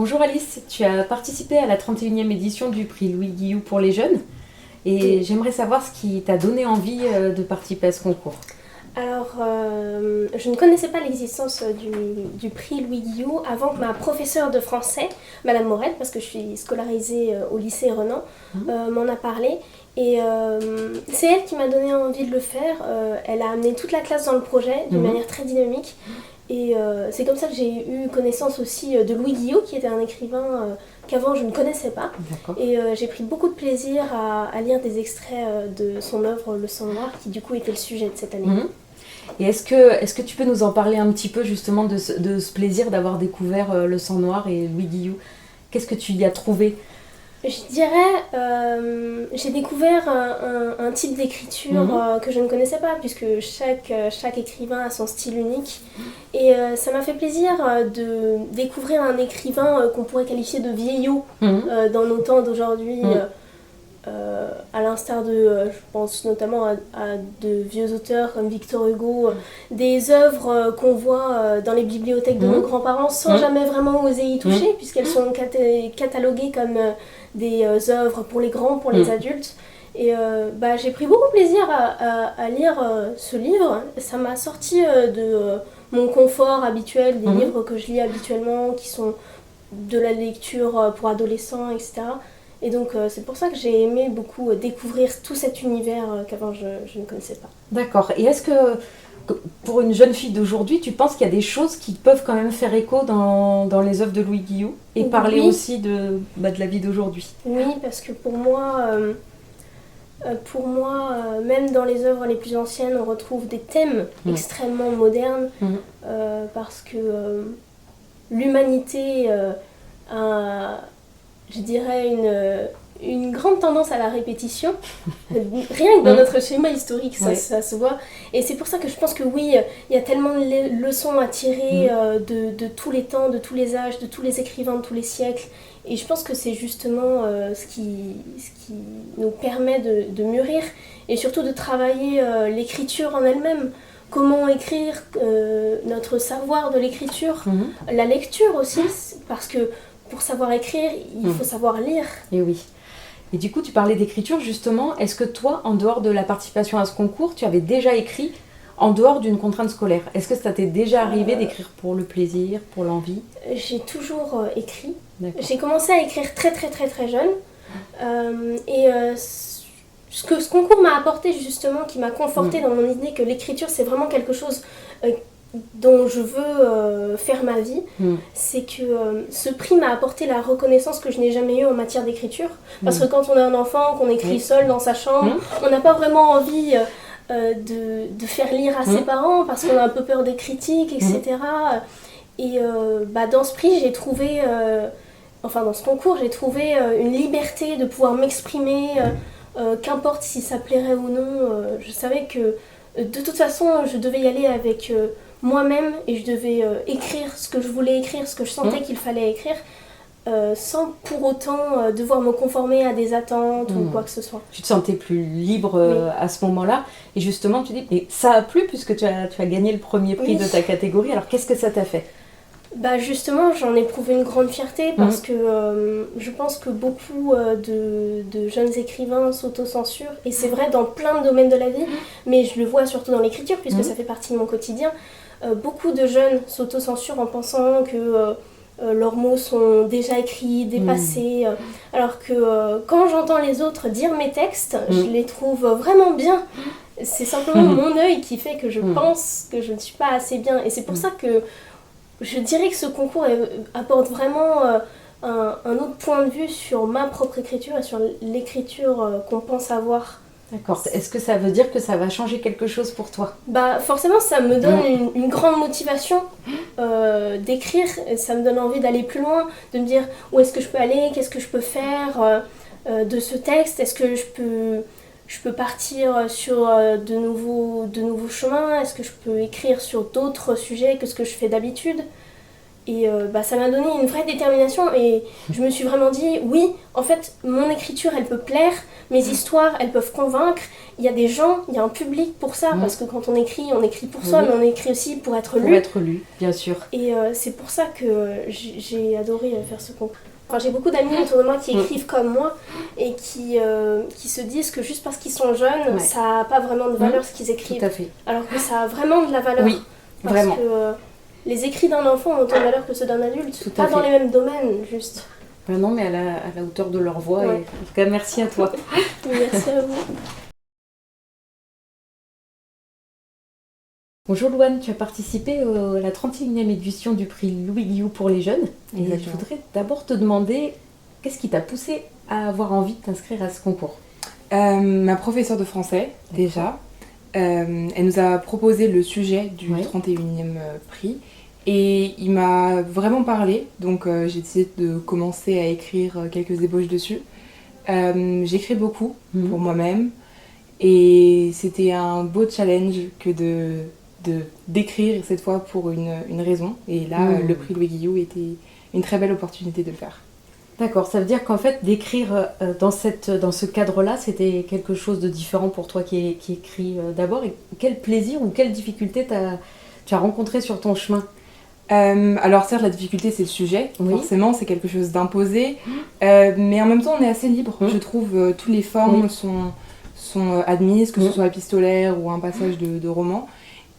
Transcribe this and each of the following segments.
Bonjour Alice, tu as participé à la 31e édition du prix Louis Guillou pour les jeunes et j'aimerais savoir ce qui t'a donné envie de participer à ce concours. Alors, je ne connaissais pas l'existence du prix Louis Guillou avant que ma professeure de français, Madame Morel, parce que je suis scolarisée au lycée Renan, m'en a parlé. Et c'est elle qui m'a donné envie de le faire. Elle a amené toute la classe dans le projet d'une manière très dynamique. Et c'est comme ça que j'ai eu connaissance aussi de Louis Guillot, qui était un écrivain qu'avant je ne connaissais pas. D'accord. Et j'ai pris beaucoup de plaisir à lire des extraits de son œuvre Le Sang Noir, qui du coup était le sujet de cette année. Et est-ce que tu peux nous en parler un petit peu justement de ce plaisir d'avoir découvert Le Sang Noir et Louis Guillou? Qu'est-ce que tu y as trouvé? Je dirais, j'ai découvert un type d'écriture que je ne connaissais pas, puisque chaque écrivain a son style unique. Et ça m'a fait plaisir de découvrir un écrivain qu'on pourrait qualifier de vieillot dans nos temps d'aujourd'hui, à l'instar de, je pense notamment à de vieux auteurs comme Victor Hugo, des œuvres qu'on voit dans les bibliothèques de nos grands-parents sans jamais vraiment oser y toucher, puisqu'elles sont cataloguées comme des œuvres pour les grands, pour les adultes. Et j'ai pris beaucoup de plaisir à lire ce livre. Ça m'a sorti de mon confort habituel, des livres que je lis habituellement, qui sont de la lecture pour adolescents, etc. Et donc c'est pour ça que j'ai aimé beaucoup découvrir tout cet univers qu'avant je ne connaissais pas. D'accord. Et est-ce que pour une jeune fille d'aujourd'hui, tu penses qu'il y a des choses qui peuvent quand même faire écho dans les œuvres de Louis Guillou et parler aussi de la vie d'aujourd'hui? Oui, parce que pour moi, même dans les œuvres les plus anciennes, on retrouve des thèmes extrêmement modernes, parce que l'humanité a, je dirais, une grande tendance à la répétition, rien que dans notre schéma historique, ça se voit. Et c'est pour ça que je pense que oui, il y a tellement de leçons à tirer de tous les temps, de tous les âges, de tous les écrivains de tous les siècles. Et je pense que c'est justement ce qui nous permet de mûrir et surtout de travailler l'écriture en elle-même. Comment écrire, notre savoir de l'écriture, la lecture aussi, parce que pour savoir écrire, il faut savoir lire. Et oui. Et du coup, tu parlais d'écriture justement. Est-ce que toi, en dehors de la participation à ce concours, tu avais déjà écrit en dehors d'une contrainte scolaire? Est-ce que ça t'est déjà arrivé d'écrire pour le plaisir, pour l'envie? J'ai toujours écrit. D'accord. J'ai commencé à écrire très très très très jeune. Ce que ce concours m'a apporté justement, qui m'a conforté dans mon idée que l'écriture c'est vraiment quelque chose dont je veux faire ma vie, c'est que ce prix m'a apporté la reconnaissance que je n'ai jamais eue en matière d'écriture. Parce que quand on est un enfant, qu'on écrit seul dans sa chambre, on n'a pas vraiment envie de faire lire à ses parents parce qu'on a un peu peur des critiques, etc. Et dans ce prix, j'ai trouvé, dans ce concours, j'ai trouvé une liberté de pouvoir m'exprimer, qu'importe si ça plairait ou non. Je savais que de toute façon, je devais y aller avec moi-même et je devais écrire ce que je voulais écrire, ce que je sentais qu'il fallait écrire, sans pour autant devoir me conformer à des attentes ou quoi que ce soit. Tu te sentais plus libre à ce moment-là. Et justement, tu dis, mais ça a plu puisque tu as gagné le premier prix de ta catégorie. Alors qu'est-ce que ça t'a fait? Justement, j'en ai éprouvé une grande fierté parce que je pense que beaucoup de jeunes écrivains s'autocensurent, et c'est vrai dans plein de domaines de la vie, mais je le vois surtout dans l'écriture puisque ça fait partie de mon quotidien. Beaucoup de jeunes s'autocensurent en pensant que leurs mots sont déjà écrits, dépassés, alors que quand j'entends les autres dire mes textes, je les trouve vraiment bien. C'est simplement mon œil qui fait que je pense que je ne suis pas assez bien, et c'est pour ça que je dirais que ce concours apporte vraiment un autre point de vue sur ma propre écriture et sur l'écriture qu'on pense avoir. D'accord. Est-ce que ça veut dire que ça va changer quelque chose pour toi? Forcément, ça me donne une grande motivation d'écrire. Ça me donne envie d'aller plus loin, de me dire où est-ce que je peux aller, qu'est-ce que je peux faire de ce texte. Est-ce que je peux partir sur de nouveaux chemins? Est-ce que je peux écrire sur d'autres sujets que ce que je fais d'habitude? Et ça m'a donné une vraie détermination et je me suis vraiment dit, oui, en fait, mon écriture, elle peut plaire, mes histoires, elles peuvent convaincre. Il y a des gens, il y a un public pour ça, parce que quand on écrit pour soi, mais on écrit aussi pour être lu. Pour être lu, bien sûr. Et c'est pour ça que j'ai adoré faire ce concours. Enfin, j'ai beaucoup d'amis autour de moi qui écrivent comme moi et qui se disent que juste parce qu'ils sont jeunes, ça n'a pas vraiment de valeur ce qu'ils écrivent. Tout à fait. Alors que ça a vraiment de la valeur. Oui, vraiment. Parce que les écrits d'un enfant ont autant de valeur que ceux d'un adulte. Pas dans les mêmes domaines, juste. Non, mais à la hauteur de leur voix. Et, en tout cas, merci à toi. Merci à vous. Bonjour Louane, tu as participé à la 31e édition du prix Louis Guillou pour les jeunes. Et je voudrais d'abord te demander, qu'est-ce qui t'a poussé à avoir envie de t'inscrire à ce concours ? Ma professeure de français, déjà, elle nous a proposé le sujet du 31e prix et il m'a vraiment parlé, donc j'ai décidé de commencer à écrire quelques ébauches dessus. J'écris beaucoup pour moi-même et c'était un beau challenge que d'écrire cette fois pour une raison, et là le prix Louis Guillou était une très belle opportunité de le faire. D'accord, ça veut dire qu'en fait d'écrire dans ce cadre-là, c'était quelque chose de différent pour toi qui écris d'abord, et quel plaisir ou quelle difficulté tu as rencontré sur ton chemin ? Alors certes, la difficulté c'est le sujet, forcément c'est quelque chose d'imposé, mais en même temps on est assez libre, je trouve. Toutes les formes sont admises, que ce soit épistolaire ou un passage de roman.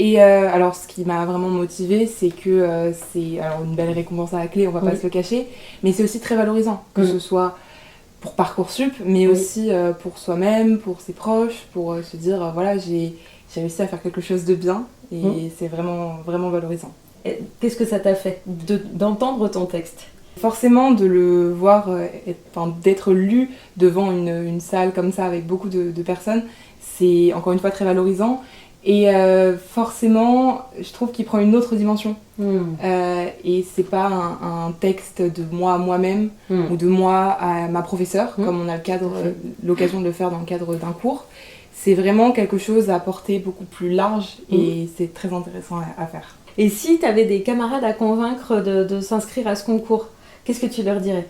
Et alors ce qui m'a vraiment motivée, c'est que c'est alors une belle récompense à la clé, on va pas se le cacher, mais c'est aussi très valorisant, que ce soit pour Parcoursup, mais aussi pour soi-même, pour ses proches, pour se dire voilà, j'ai réussi à faire quelque chose de bien, et c'est vraiment, vraiment valorisant. Qu'est-ce que ça t'a fait d'entendre ton texte ? Forcément, de le voir, d'être lu devant une salle comme ça avec beaucoup de personnes, c'est encore une fois très valorisant. Et forcément, je trouve qu'il prend une autre dimension. Et c'est pas un texte de moi à moi-même ou de moi à ma professeure, comme on a l'occasion de le faire dans le cadre d'un cours. C'est vraiment quelque chose à porter beaucoup plus large et c'est très intéressant à faire. Et si tu avais des camarades à convaincre de s'inscrire à ce concours, qu'est-ce que tu leur dirais ?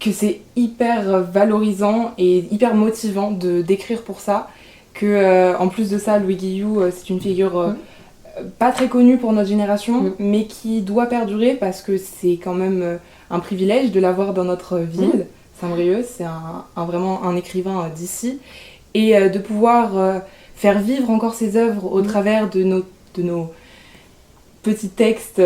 Que c'est hyper valorisant et hyper motivant d'écrire pour ça. Que en plus de ça, Louis Guillou, c'est une figure pas très connue pour notre génération, mais qui doit perdurer parce que c'est quand même un privilège de l'avoir dans notre ville. Saint-Brieuc, c'est vraiment un écrivain d'ici. Et de pouvoir faire vivre encore ses œuvres au travers de nos petits textes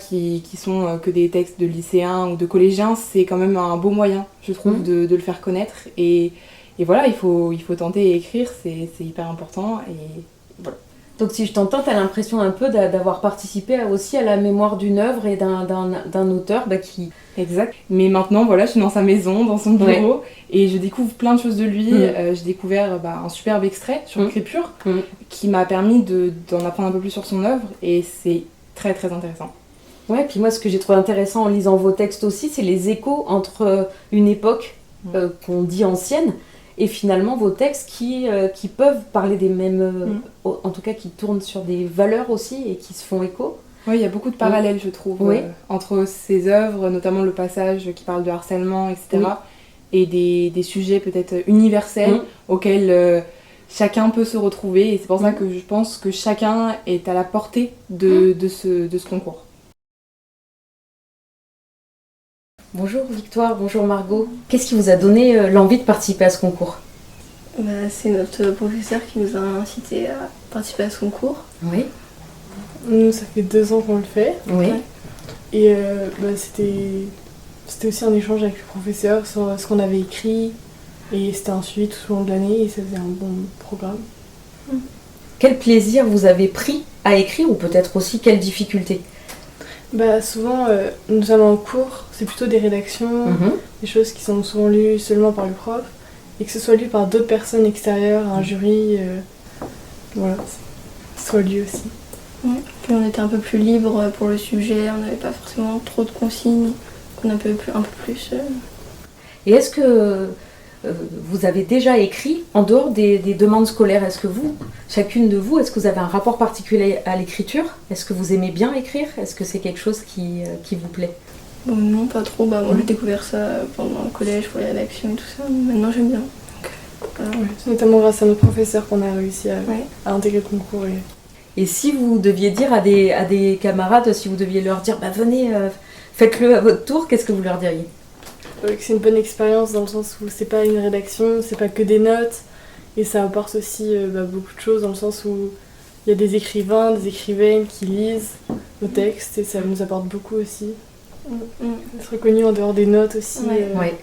qui sont que des textes de lycéens ou de collégiens, c'est quand même un beau moyen, je trouve, de le faire connaître. Et voilà, il faut tenter et écrire, c'est hyper important. Et voilà. Donc si je t'entends, tu as l'impression un peu d'avoir participé aussi à la mémoire d'une œuvre et d'un auteur qui... Exact. Mais maintenant, voilà, je suis dans sa maison, dans son bureau, et je découvre plein de choses de lui. J'ai découvert un superbe extrait sur l'écriture qui m'a permis d'en apprendre un peu plus sur son œuvre, et c'est très très intéressant. Ouais, puis moi ce que j'ai trouvé intéressant en lisant vos textes aussi, c'est les échos entre une époque qu'on dit ancienne, et finalement vos textes qui peuvent parler des mêmes, en tout cas qui tournent sur des valeurs aussi et qui se font écho. Oui, il y a beaucoup de parallèles, je trouve, entre ces œuvres, notamment le passage qui parle de harcèlement, etc., et des sujets peut-être universels auxquels chacun peut se retrouver. Et c'est pour ça que je pense que chacun est à la portée de ce concours. Bonjour Victoire, bonjour Margot. Qu'est-ce qui vous a donné l'envie de participer à ce concours ? C'est notre professeur qui nous a incité à participer à ce concours. Oui. Nous, ça fait 2 ans qu'on le fait. Oui. Et c'était aussi un échange avec le professeur sur ce qu'on avait écrit. Et c'était un suivi tout au long de l'année et ça faisait un bon programme. Quel plaisir vous avez pris à écrire ou peut-être aussi quelle difficulté ? Souvent, notamment en cours, c'est plutôt des rédactions, des choses qui sont souvent lues seulement par le prof, et que ce soit lu par d'autres personnes extérieures, un jury, voilà, que ce soit lu aussi. Puis on était un peu plus libre pour le sujet, on n'avait pas forcément trop de consignes, on a un peu plus. Et est-ce que vous avez déjà écrit en dehors des demandes scolaires. Est-ce que vous, chacune de vous, est-ce que vous avez un rapport particulier à l'écriture? Est-ce que vous aimez bien écrire? Est-ce que c'est quelque chose qui vous plaît? Bon, non, pas trop. Moi, j'ai découvert ça pendant le collège pour les rédactions et tout ça. Maintenant, j'aime bien. Ouais, c'est notamment grâce à nos professeurs qu'on a réussi à intégrer le concours. Et si vous deviez dire à des camarades, si vous deviez leur dire venez, faites-le à votre tour, qu'est-ce que vous leur diriez? Que c'est une bonne expérience dans le sens où c'est pas une rédaction, c'est pas que des notes, et ça apporte aussi beaucoup de choses dans le sens où il y a des écrivains, des écrivaines qui lisent nos textes et ça nous apporte beaucoup aussi. Être reconnu en dehors des notes aussi. Ouais.